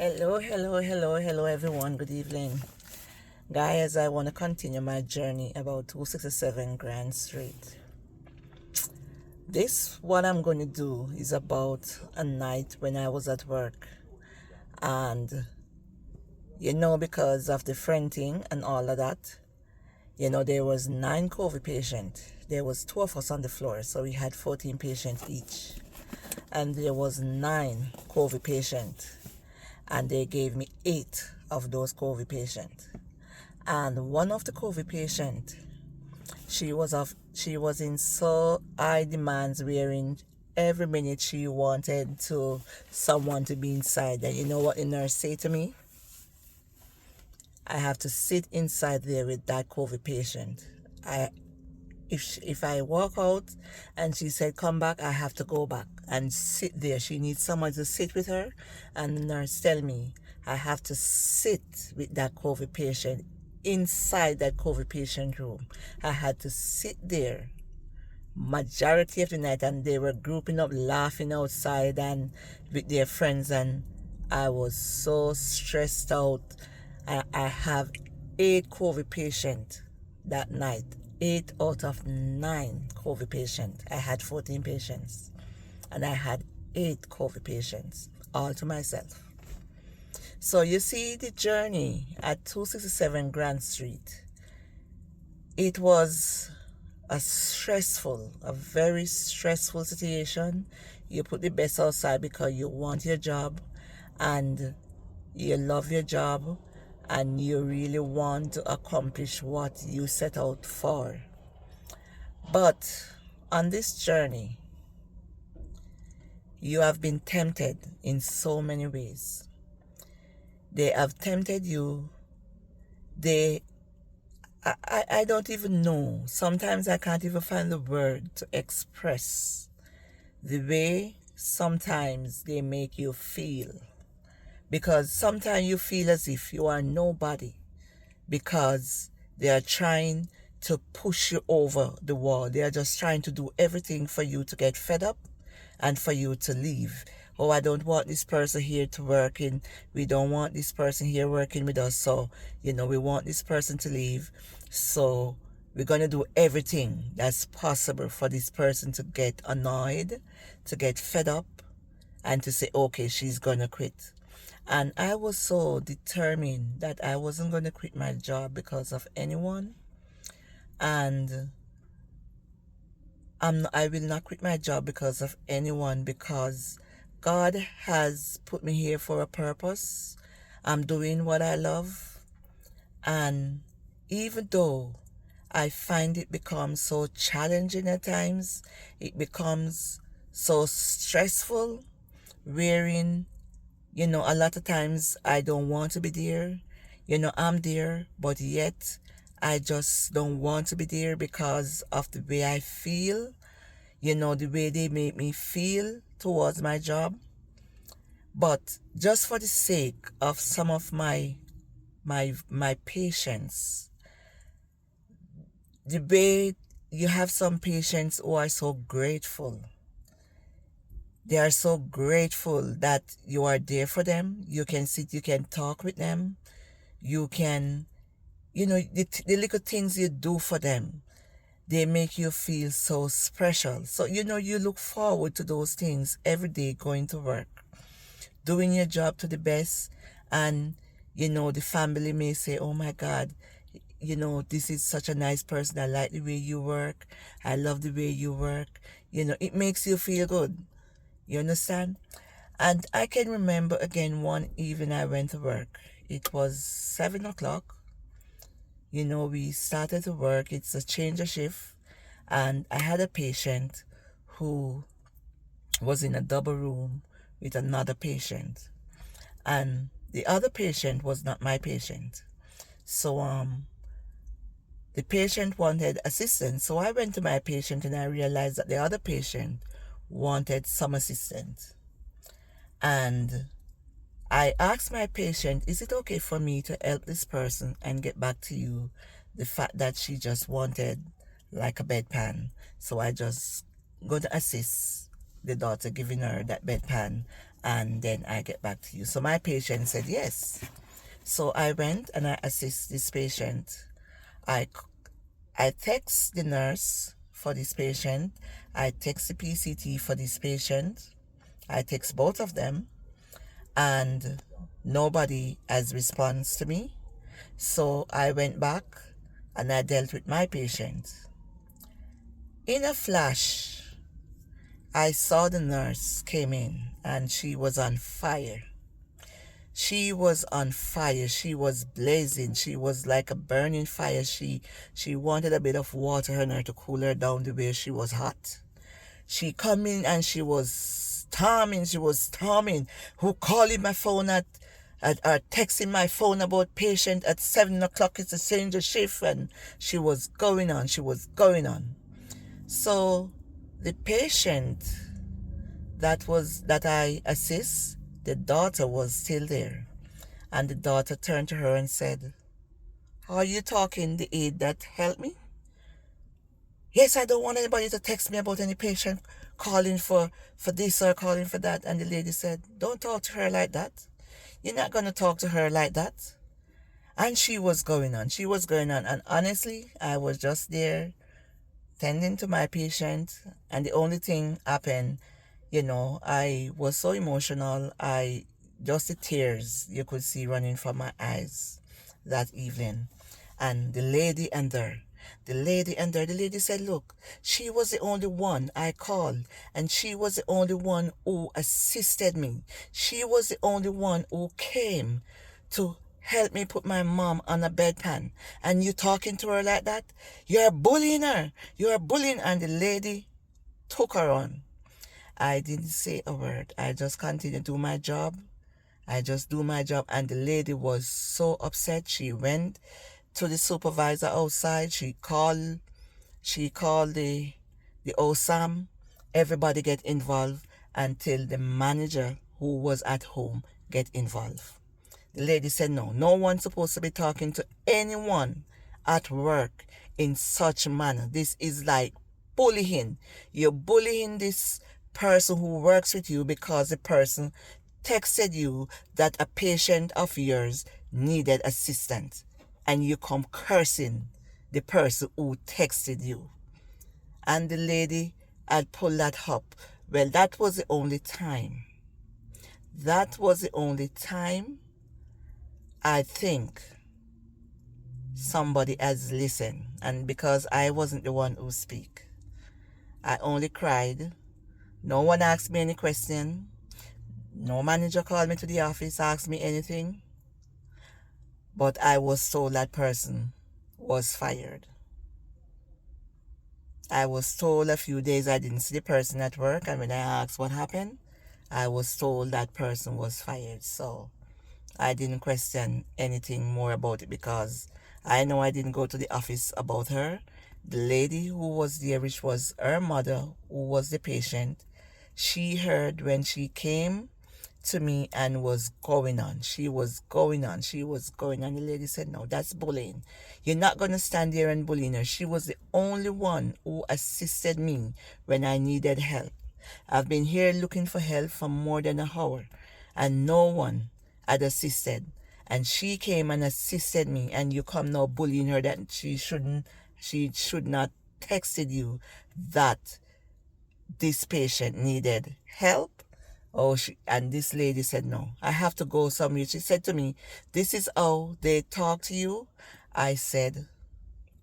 Hello, everyone. Good evening. Guys, I want to continue my journey about 267 Grand Street. What I'm going to do is about a night when I was at work. And, because of the fronting and all of that, there was 9 COVID patients. There was 2 of us on the floor, so we had 14 patients each. And there was 9 COVID patients. And they gave me 8 of those COVID patients. And one of the COVID patients, she was in so high demands, wherein every minute she wanted someone to be inside. And you know what the nurse said to me? I have to sit inside there with that COVID patient. If I walk out and she said come back, I have to go back and sit there. She needs someone to sit with her, and the nurse tell me I have to sit with that COVID patient inside that COVID patient room. I had to sit there majority of the night, and they were grouping up laughing outside and with their friends, and I was so stressed out. I have 8 COVID patients that night. 8 out of 9 COVID patients. I had 14 patients, and I had 8 COVID patients all to myself. So you see the journey at 267 Grand Street. It was a very stressful situation. You put the best outside because you want your job and you love your job and you really want to accomplish what you set out for. But on this journey, you have been tempted in so many ways. They have tempted you. I don't even know. Sometimes I can't even find the word to express the way sometimes they make you feel. Because sometimes you feel as if you are nobody because they are trying to push you over the wall. They are just trying to do everything for you to get fed up and for you to leave. Oh, I don't want this person here to work in. We don't want this person here working with us. So, we want this person to leave. So we're going to do everything that's possible for this person to get annoyed, to get fed up, and to say, okay, she's going to quit. And I was so determined that I wasn't going to quit my job because of anyone. And I will not quit my job because of anyone, because God has put me here for a purpose. I'm doing what I love. And even though I find it becomes so challenging at times, it becomes so stressful, wherein, a lot of times I don't want to be there. I'm there, but yet I just don't want to be there because of the way I feel, the way they make me feel towards my job. But just for the sake of some of my patients, the way you have some patients who are so grateful. They are so grateful that you are there for them. You can sit, you can talk with them. You can, the little things you do for them, they make you feel so special. So, you look forward to those things every day, going to work, doing your job to the best. And, the family may say, oh my God, this is such a nice person. I like the way you work. I love the way you work. It makes you feel good. You understand? And I can remember again one evening I went to work. It was 7 o'clock. We started to work. It's a change of shift. And I had a patient who was in a double room with another patient. And the other patient was not my patient. So the patient wanted assistance. So I went to my patient and I realized that the other patient wanted some assistance. And I asked my patient, is it okay for me to help this person and get back to you? The fact that she just wanted like a bedpan. So I just go to assist the daughter, giving her that bedpan and then I get back to you. So my patient said yes. So I went and I assist this patient. I text the nurse for this patient. I text the PCT for this patient. I text both of them, and nobody has response to me. So I went back and I dealt with my patient. In a flash, I saw the nurse came in and she was on fire. She was on fire. She was blazing. She was like a burning fire. She wanted a bit of water in her to cool her down the way she was hot. She come in and she was storming. She was storming. Who calling my phone at texting my phone about patient at 7 o'clock. It's a change shift, and she was going on. She was going on. So the patient that I assist, the daughter was still there. And the daughter turned to her and said, "Are you talking the aide that helped me?" "Yes, I don't want anybody to text me about any patient calling for this or calling for that." And the lady said, "Don't talk to her like that. You're not going to talk to her like that." And she was going on. She was going on. And honestly, I was just there tending to my patient. And the only thing happened, I was so emotional. Just the tears you could see running from my eyes that evening. And the lady said, "Look, she was the only one I called, and she was the only one who assisted me. She was the only one who came to help me put my mom on a bedpan. And you talking to her like that? You're bullying her. You're bullying." And the lady took her on. I didn't say a word. I just continued to do my job. I just do my job. And the lady was so upset. She went to the supervisor outside. She called the OSAM. Everybody get involved until the manager who was at home get involved. The lady said, no one's supposed to be talking to anyone at work in such a manner. This is like bullying. You're bullying this person who works with you because the person texted you that a patient of yours needed assistance, and you come cursing the person who texted you. And the lady had pulled that up. Well, that was the only time. That was the only time I think somebody has listened. And because I wasn't the one who speak, I only cried. No one asked me any question. No manager called me to the office, asked me anything. But I was told that person was fired. I was told a few days I didn't see the person at work, and when I asked what happened, I was told that person was fired. So I didn't question anything more about it because I know I didn't go to the office about her. The lady who was there, which was her mother, who was the patient, she heard when she came to me and was going on. She was going on. The lady said, "No, that's bullying. You're not going to stand there and bully her. She was the only one who assisted me when I needed help. I've been here looking for help for more than an hour, and no one had assisted. And she came and assisted me, and you come now bullying her that she should not texted you that this patient needed help." And this lady said, "No, I have to go somewhere." She said to me, "This is how they talk to you?" I said,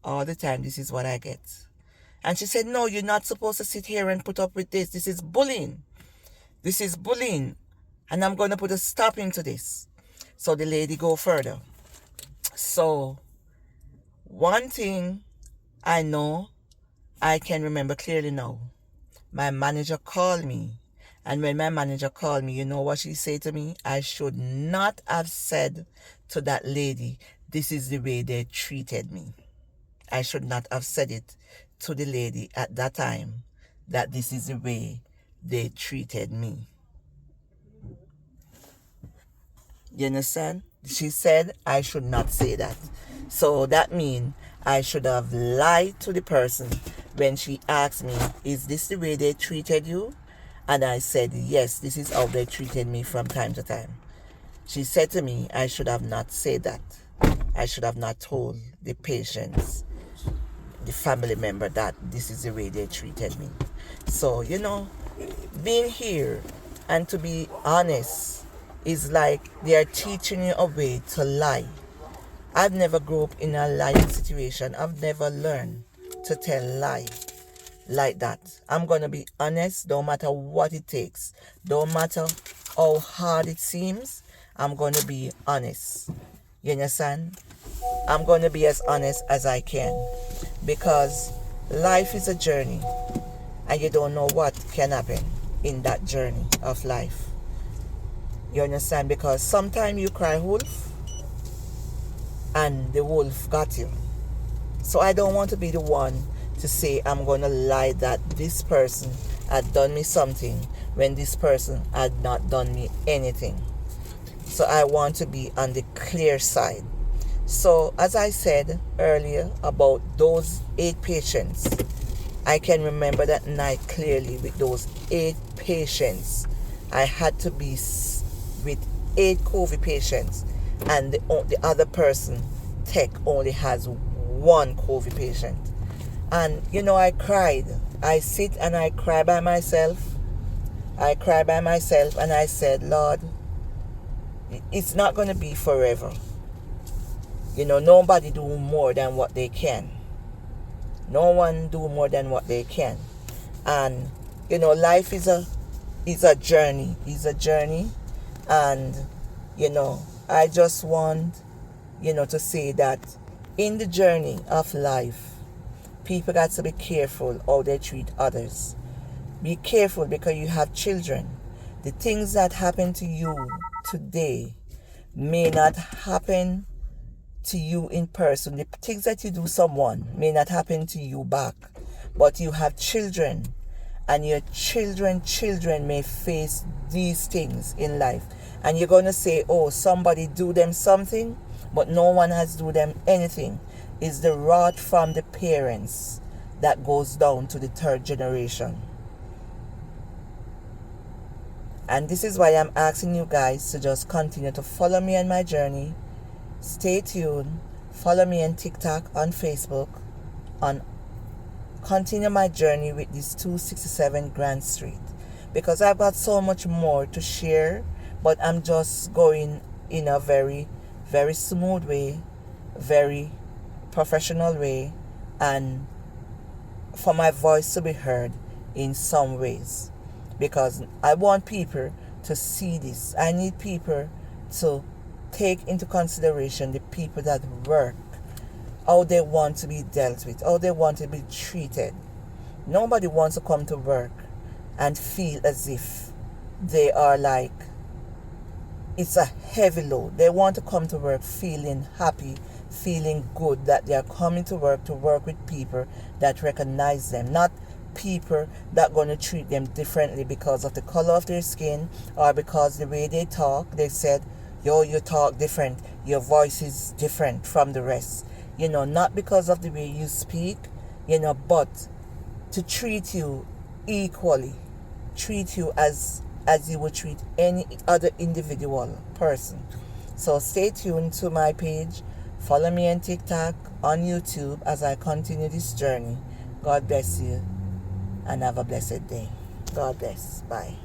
"All the time, this is what I get." And she said, "No, you're not supposed to sit here and put up with this. This is bullying. This is bullying. And I'm going to put a stop into this." So the lady go further. So one thing I know, I can remember clearly now. My manager called me. And when my manager called me, you know what she said to me? I should not have said to that lady, "This is the way they treated me." I should not have said it to the lady at that time, that this is the way they treated me. You understand? She said I should not say that. So that means I should have lied to the person when she asked me, "Is this the way they treated you?" And I said, yes, this is how they treated me from time to time. She said to me, I should have not said that. I should have not told the patients, the family member, that this is the way they treated me. So, being here and to be honest is like they are teaching you a way to lie. I've never grew up in a lying situation. I've never learned to tell lie like that. I'm going to be honest no matter what it takes. No matter how hard it seems, I'm going to be honest. You understand? I'm going to be as honest as I can, because life is a journey and you don't know what can happen in that journey of life. You understand? Because sometimes you cry wolf and the wolf got you. So I don't want to be the one to say I'm going to lie that this person had done me something when this person had not done me anything. So I want to be on the clear side. So as I said earlier about those 8 patients, I can remember that night clearly. With those 8 patients, I had to be with 8 COVID patients, and the other person, tech, only has 1 COVID patient. And I cried. I sit and I cry by myself. I cry by myself and I said, Lord, it's not going to be forever. Nobody do more than what they can. No one do more than what they can. And life is a journey. It's a journey. And I just want to say that in the journey of life, people got to be careful how they treat others. Be careful, because you have children. The things that happen to you today may not happen to you in person. The things that you do someone may not happen to you back. But you have children, and your children may face these things in life. And you're going to say, oh, somebody do them something, but no one has do them anything. It's the rot from the parents that goes down to the 3rd generation. And this is why I'm asking you guys to just continue to follow me on my journey. Stay tuned. Follow me on TikTok, on Facebook, continue my journey with this 267 Grand Street, because I've got so much more to share, but I'm just going in a very, very smooth way, very professional way, and for my voice to be heard in some ways, because I want people to see this. I need people to take into consideration the people that work, how they want to be dealt with, how they want to be treated. Nobody wants to come to work and feel as if they are like, it's a heavy load. They want to come to work feeling happy, feeling good that they are coming to work with people that recognize them, not people that are going to treat them differently because of the color of their skin or because the way they talk. They said, yo, you talk different, your voice is different from the rest. Not because of the way you speak, but to treat you equally, treat you as you would treat any other individual person. So stay tuned to my page. Follow me on TikTok, on YouTube, as I continue this journey. God bless you and have a blessed day. God bless. Bye.